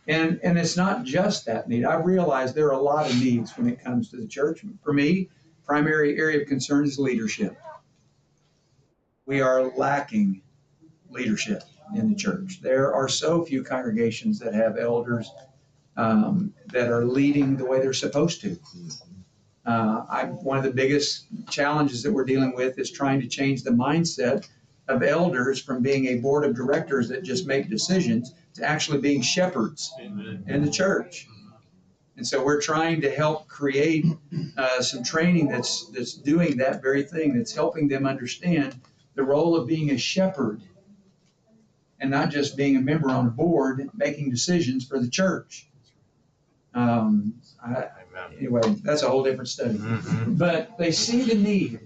and it's not just that need. I realize there are a lot of needs when it comes to the church. For me, primary area of concern is leadership. We are lacking leadership in the church. There are so few congregations that have elders that are leading the way they're supposed to. One of the biggest challenges that we're dealing with is trying to change the mindset of elders from being a board of directors that just make decisions to actually being shepherds in the church. And so we're trying to help create some training that's doing that very thing, that's helping them understand the role of being a shepherd and not just being a member on a board making decisions for the church. Anyway, that's a whole different study. But they see the need.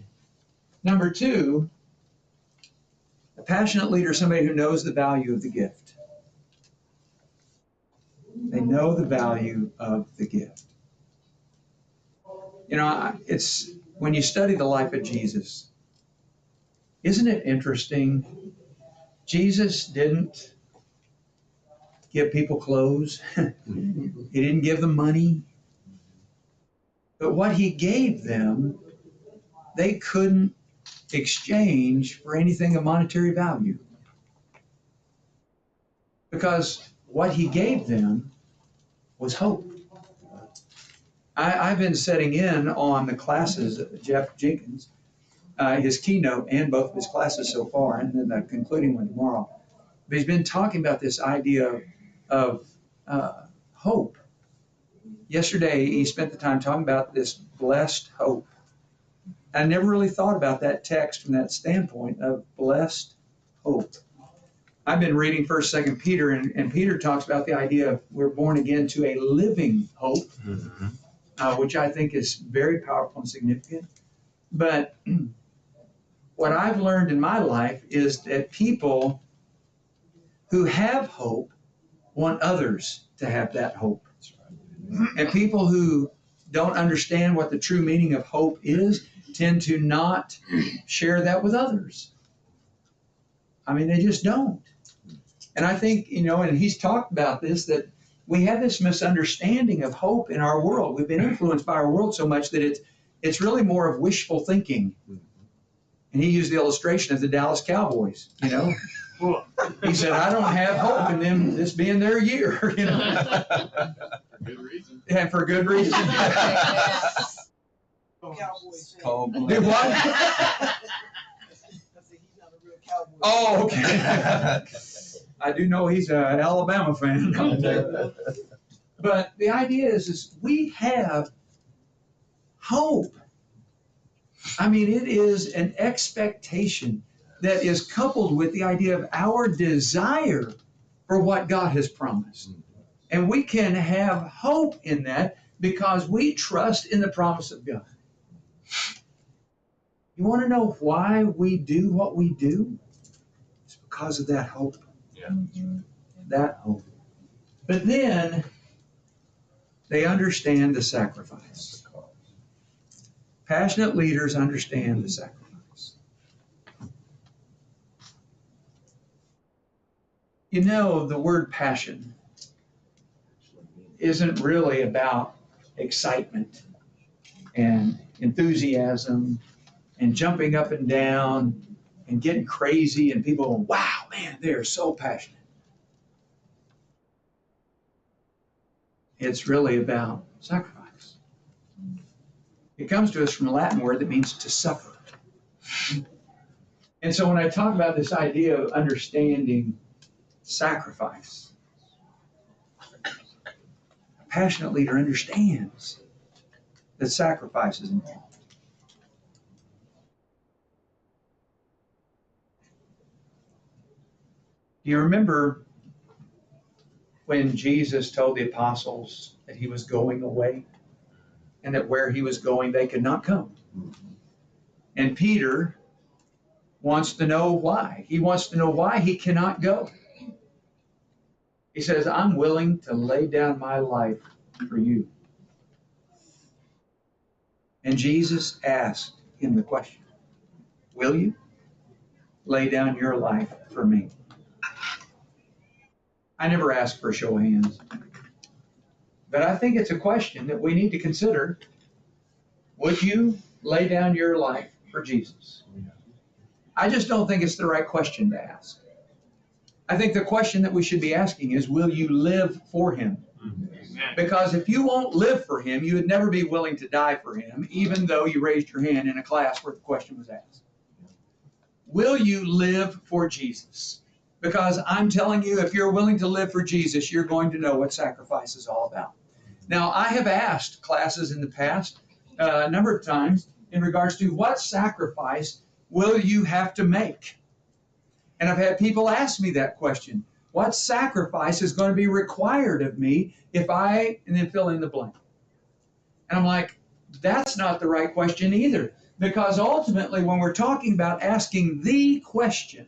Number two, a passionate leader is somebody who knows the value of the gift. They know the value of the gift. You know, it's when you study the life of Jesus, isn't it interesting? Jesus didn't give people clothes. He didn't give them money. But what he gave them, they couldn't exchange for anything of monetary value. Because what he gave them was hope. I've been setting in on the classes of Jeff Jenkins, his keynote and both of his classes so far, and then the concluding one tomorrow. But he's been talking about this idea of hope. Yesterday, he spent the time talking about this blessed hope. I never really thought about that text from that standpoint of blessed hope. I've been reading 1st, 2nd Peter, and Peter talks about the idea of we're born again to a living hope, which I think is very powerful and significant. But what I've learned in my life is that people who have hope want others to have that hope. And people who don't understand what the true meaning of hope is tend to not share that with others. I mean, they just don't. And I think, you know, and he's talked about this, that we have this misunderstanding of hope in our world. We've been influenced by our world so much that it's really more of wishful thinking. And he used the illustration of the Dallas Cowboys, you know. He said, I don't have hope in them this being their year, you know. For good reason. And for good reason. Do what? Oh, okay. I do know he's an Alabama fan. But the idea is we have hope. I mean, it is an expectation that is coupled with the idea of our desire for what God has promised. And we can have hope in that because we trust in the promise of God. You want to know why we do what we do? It's because of that hope. Yeah. That hope. But then they understand the sacrifice. Passionate leaders understand the sacrifice. You know, the word passion isn't really about excitement. and enthusiasm and jumping up and down and getting crazy and people going, wow, man, they're so passionate. It's really about sacrifice. It comes to us from a Latin word that means to suffer. And so when I talk about this idea of understanding sacrifice, a passionate leader understands that sacrifice is involved. Do you remember when Jesus told the apostles that he was going away and that where he was going they could not come? And Peter wants to know why. He wants to know why he cannot go. He says, I'm willing to lay down my life for you. And Jesus asked him the question, will you lay down your life for me? I never ask for a show of hands, but I think it's a question that we need to consider. Would you lay down your life for Jesus? I just don't think it's the right question to ask. I think the question that we should be asking is, will you live for him? Because if you won't live for him, you would never be willing to die for him, even though you raised your hand in a class where the question was asked. Will you live for Jesus? Because I'm telling you, if you're willing to live for Jesus, you're going to know what sacrifice is all about. Now, I have asked classes in the past a number of times in regards to what sacrifice will you have to make? And I've had people ask me that question. What sacrifice is going to be required of me if I, and then fill in the blank. And I'm like, that's not the right question either. Because ultimately, when we're talking about asking the question,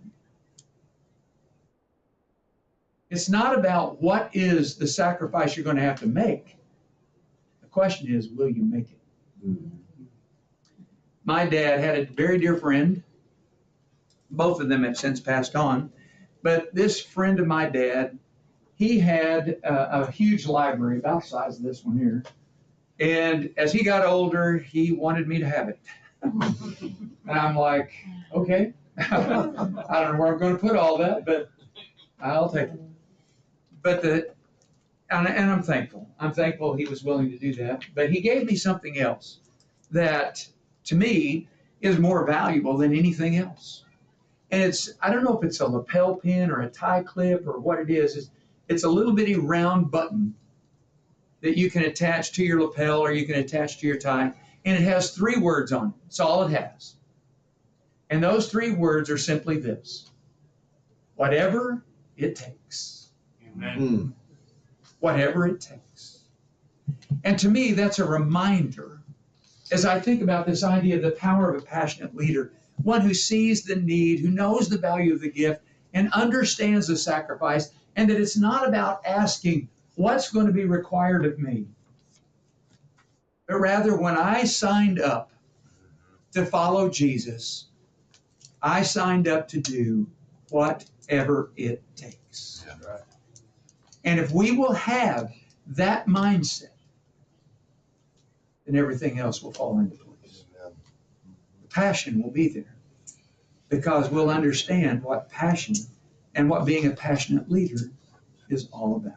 it's not about what is the sacrifice you're going to have to make. The question is, will you make it? My dad had a very dear friend. Both of them have since passed on. But this friend of my dad, he had a huge library, about the size of this one here. And as he got older, he wanted me to have it. And I'm like, okay. I don't know where I'm going to put all that, but I'll take it. But and I'm thankful. I'm thankful he was willing to do that. But he gave me something else that, to me, is more valuable than anything else. And I don't know if it's a lapel pin or a tie clip or what it is. It's a little bitty round button that you can attach to your lapel or you can attach to your tie. And it has 3 words on it. That's all it has. And those 3 words are simply this: whatever it takes. Amen. Whatever it takes. And to me, that's a reminder as I think about this idea of the power of a passionate leader, one who sees the need, who knows the value of the gift, and understands the sacrifice, and that it's not about asking what's going to be required of me, but rather when I signed up to follow Jesus, I signed up to do whatever it takes. Right. And if we will have that mindset, then everything else will fall into place. The passion will be there because we'll understand what passion and what being a passionate leader is all about.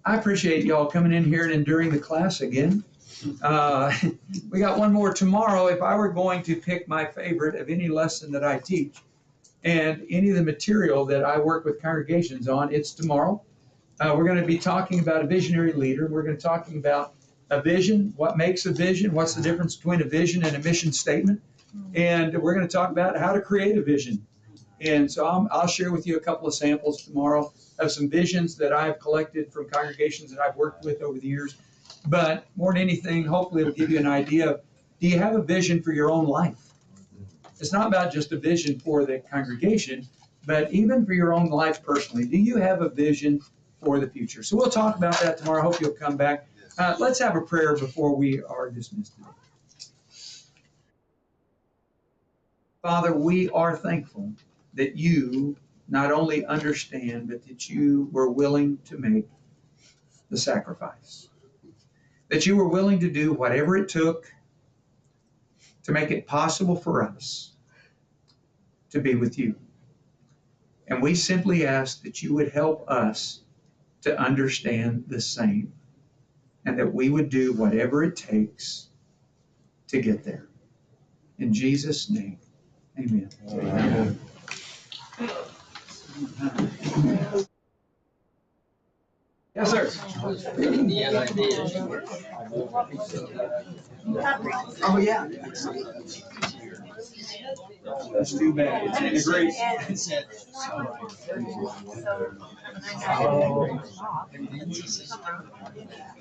I appreciate y'all coming in here and enduring the class again. We got one more tomorrow. If I were going to pick my favorite of any lesson that I teach and any of the material that I work with congregations on, it's tomorrow. We're going to be talking about a visionary leader. We're going to be talking about a vision, what makes a vision, what's the difference between a vision and a mission statement. And we're going to talk about how to create a vision. And so I'll share with you a couple of samples tomorrow of some visions that I've collected from congregations that I've worked with over the years. But more than anything, hopefully it'll give you an idea of, do you have a vision for your own life? It's not about just a vision for the congregation, but even for your own life personally. Do you have a vision for the future? So we'll talk about that tomorrow. I hope you'll come back. Let's have a prayer before we are dismissed today. Father, we are thankful that you not only understand, but that you were willing to make the sacrifice. that you were willing to do whatever it took to make it possible for us to be with you. And we simply ask that you would help us to understand the same, and that we would do whatever it takes to get there. In Jesus' name, amen. Amen. Yes, sir. I was reading the NIV. Oh, yeah. That's too bad. It's in the Greek. It said,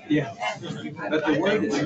Yeah. But the word is.